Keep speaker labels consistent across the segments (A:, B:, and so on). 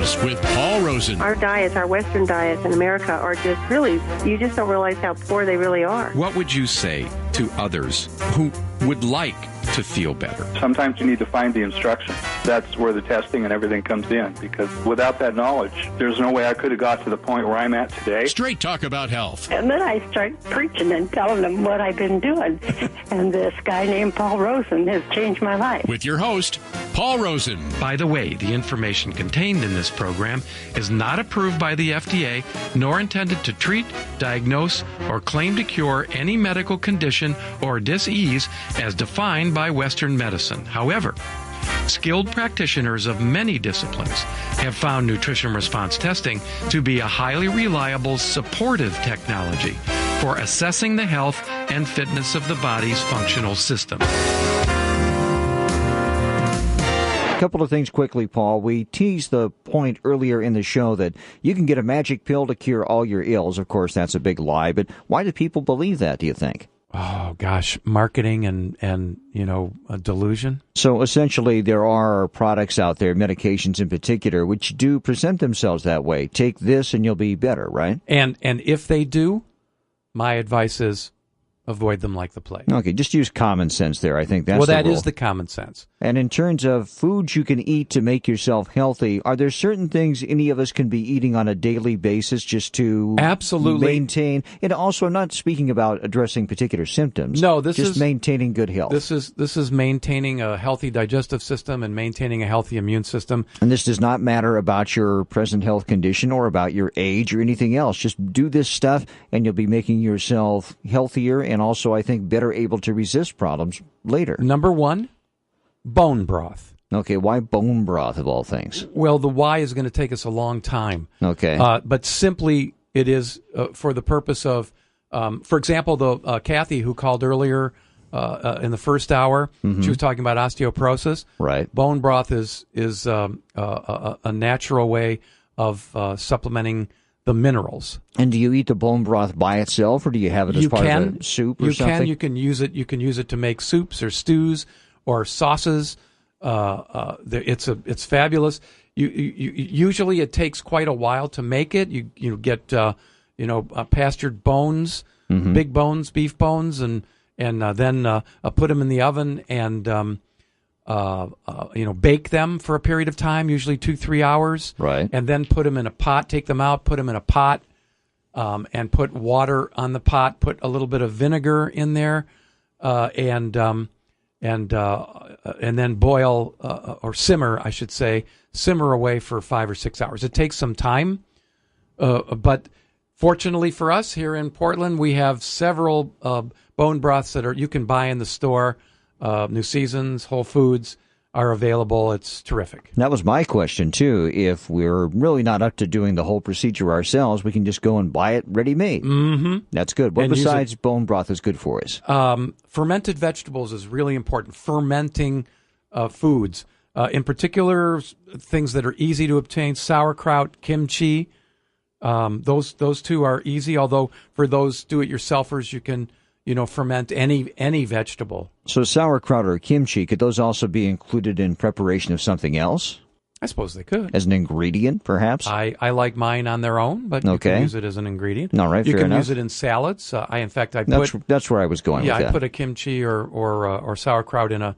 A: House with Paul Rosen.
B: Our diets, our Western diets in America are just really, you just don't realize how poor they really are.
C: What would you say to others who would like to feel better?
D: Sometimes you need to find the instruction. That's where the testing and everything comes in, because without that knowledge, there's no way I could have got to the point where I'm at today.
A: Straight talk about health.
E: And then I start preaching and telling them what I've been doing. And this guy named Paul Rosen has changed my life.
A: With your host, Paul Rosen.
C: By the way, the information contained in this program is not approved by the FDA, nor intended to treat, diagnose, or claim to cure any medical condition or disease as defined by Western medicine. However, skilled practitioners of many disciplines have found nutrition response testing to be a highly reliable supportive technology for assessing the health and fitness of the body's functional system.
F: A couple of things quickly, Paul. We teased the point earlier in the show that you can get a magic pill to cure all your ills. Of course, that's a big lie, but why do people believe that, do you think?
G: Oh, gosh, marketing and a delusion.
F: So essentially, there are products out there, medications in particular, which do present themselves that way. Take this and you'll be better, right?
G: And if they do, my advice is avoid them like the plague.
F: Okay, just use common sense there. I think that's the
G: that
F: rule.
G: is the common sense.
F: And in terms of foods you can eat to make yourself healthy, are there certain things any of us can be eating on a daily basis just to
G: absolutely
F: maintain? And also, I'm not speaking about addressing particular symptoms.
G: No, this
F: just
G: is
F: maintaining good health.
G: This is maintaining a healthy digestive system and maintaining a healthy immune system.
F: And this does not matter about your present health condition or about your age or anything else. Just do this stuff, and you'll be making yourself healthier and also, I think, better able to resist problems later.
G: Number one, bone broth.
F: Okay, why bone broth of all things?
G: Well, the why is going to take us a long time.
F: Okay.
G: But simply it is for the purpose of, for example, the Kathy who called earlier in the first hour, she was talking about osteoporosis.
F: Right.
G: Bone broth is a natural way of supplementing the minerals.
F: And do you eat the bone broth by itself, or do you have it as part of a soup or something?
G: You can use it. You can use it to make soups or stews or sauces. It's fabulous. Usually it takes quite a while to make it. You get pastured bones, big bones, beef bones, and then put them in the oven and bake them for a period of time, usually 2-3 hours.
F: Right.
G: And then put them in a pot, take them out, put them in a pot, and put water on the pot, put a little bit of vinegar in there, and then boil, or simmer, I should say, simmer away for 5 or 6 hours. It takes some time, but fortunately for us here in Portland, we have several bone broths that you can buy in the store. New Seasons, Whole Foods are available. It's terrific.
F: That was my question, too. If we're really not up to doing the whole procedure ourselves, we can just go and buy it ready-made.
G: Mm-hmm.
F: That's good. What besides bone broth is good for us?
G: Fermented vegetables is really important. Fermenting foods. In particular, things that are easy to obtain, sauerkraut, kimchi. Those two are easy, although for those do-it-yourselfers, you can ferment any vegetable.
F: So sauerkraut or kimchi, could those also be included in preparation of something else?
G: I suppose they could.
F: As an ingredient, perhaps?
G: I like mine on their own, but you can use it as an ingredient.
F: All right,
G: you
F: fair
G: can
F: enough.
G: use it in salads.
F: That's where I was going with that.
G: Yeah, I put a kimchi or sauerkraut in a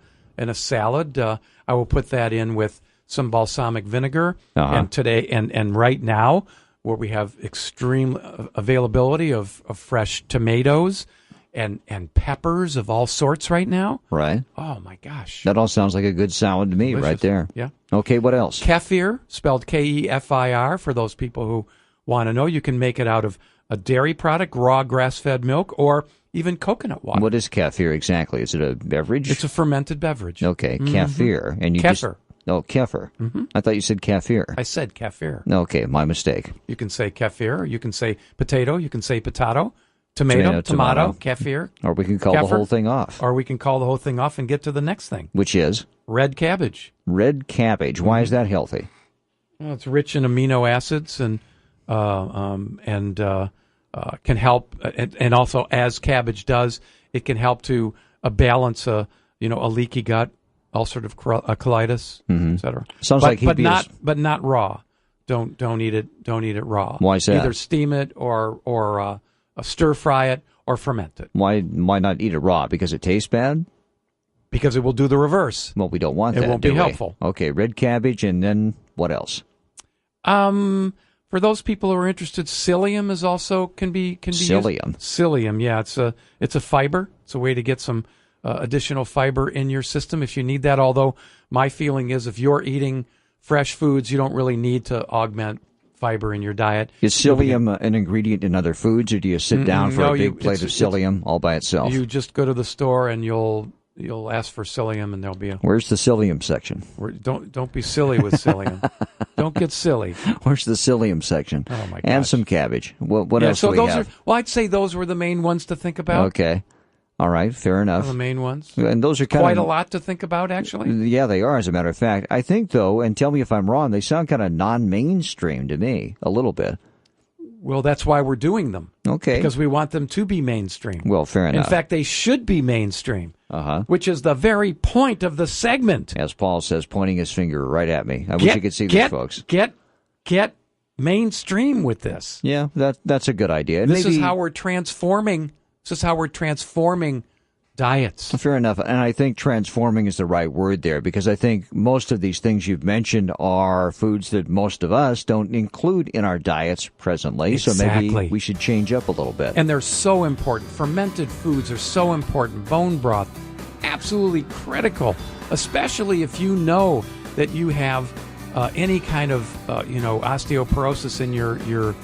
G: salad. I will put that in with some balsamic vinegar. And today and right now, where we have extreme availability of fresh tomatoes and peppers of all sorts right now.
F: Right.
G: Oh, my gosh.
F: That all sounds like a good salad to me.
G: Delicious.
F: Right there.
G: Yeah.
F: Okay, what else?
G: Kefir, spelled Kefir, for those people who want to know. You can make it out of a dairy product, raw grass-fed milk, or even coconut water.
F: What is kefir exactly? Is it a beverage?
G: It's a fermented beverage.
F: Okay, kefir. And you
G: kefir.
F: Kefir. Mm-hmm. I thought you said kefir.
G: I said kefir.
F: Okay, my mistake.
G: You can say kefir, or you can say potato, you can say potato. Tomato, kefir.
F: Or we can call the whole thing off.
G: Or we can call the whole thing off and get to the next thing.
F: Which is?
G: Red cabbage.
F: Red cabbage. Why is that healthy?
G: Well, it's rich in amino acids and can help. And also, as cabbage does, it can help to balance a leaky gut, ulcerative colitis, etc.
F: Sounds like
G: but not raw. don't eat it. Don't eat it raw.
F: Why is that?
G: Either steam it or stir fry it or ferment it.
F: Why not eat it raw? Because it tastes bad?
G: Because it will do the reverse.
F: Well, we don't want that.
G: It won't be helpful.
F: Okay, red cabbage, and then what else?
G: For those people who are interested, psyllium is also can be
F: Psyllium.
G: used. Psyllium, yeah, it's a fiber. It's a way to get some additional fiber in your system if you need that. Although my feeling is, if you're eating fresh foods, you don't really need to augment fiber in your diet.
F: Is psyllium an ingredient in other foods, or do you sit down for a big plate of psyllium all by itself?
G: You just go to the store and you'll ask for psyllium, and there'll be a.
F: Where's the psyllium section?
G: Don't be silly with psyllium. Don't get silly.
F: Where's the psyllium section?
G: Oh my gosh.
F: And some cabbage. What else do we have?
G: I'd say those were the main ones to think about.
F: Okay. All right, fair enough.
G: The main ones.
F: And those are
G: quite a lot to think about, actually.
F: Yeah, they are, as a matter of fact. I think, though, and tell me if I'm wrong, they sound kind of non-mainstream to me, a little bit.
G: Well, that's why we're doing them.
F: Okay.
G: Because we want them to be mainstream.
F: Well, fair enough.
G: In fact, they should be mainstream.
F: Uh-huh.
G: Which is the very point of the segment.
F: As Paul says, pointing his finger right at me. I wish you could see this, folks.
G: Get mainstream with this.
F: Yeah, that's a good idea. And
G: this is how we're transforming. This is how we're transforming diets.
F: Fair enough. And I think transforming is the right word there, because I think most of these things you've mentioned are foods that most of us don't include in our diets presently.
G: Exactly.
F: So maybe we should change up a little bit.
G: And they're so important. Fermented foods are so important. Bone broth, absolutely critical, especially if you know that you have any kind of osteoporosis in your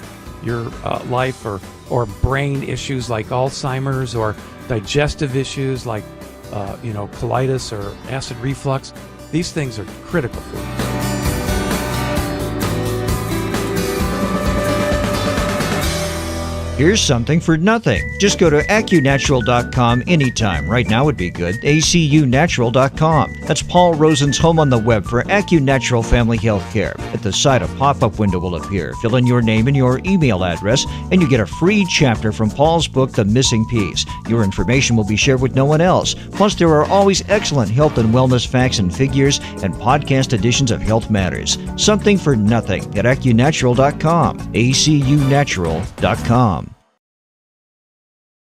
G: life, or brain issues like Alzheimer's, or digestive issues like colitis or acid reflux. These things are critical foods.
F: Here's something for nothing. Just go to AccuNatural.com anytime. Right now would be good. ACUNatural.com. That's Paul Rosen's home on the web for AccuNatural Family Health Care. At the side, a pop-up window will appear. Fill in your name and your email address, and you get a free chapter from Paul's book, The Missing Piece. Your information will be shared with no one else. Plus, there are always excellent health and wellness facts and figures, and podcast editions of Health Matters. Something for nothing at AccuNatural.com. ACUNatural.com.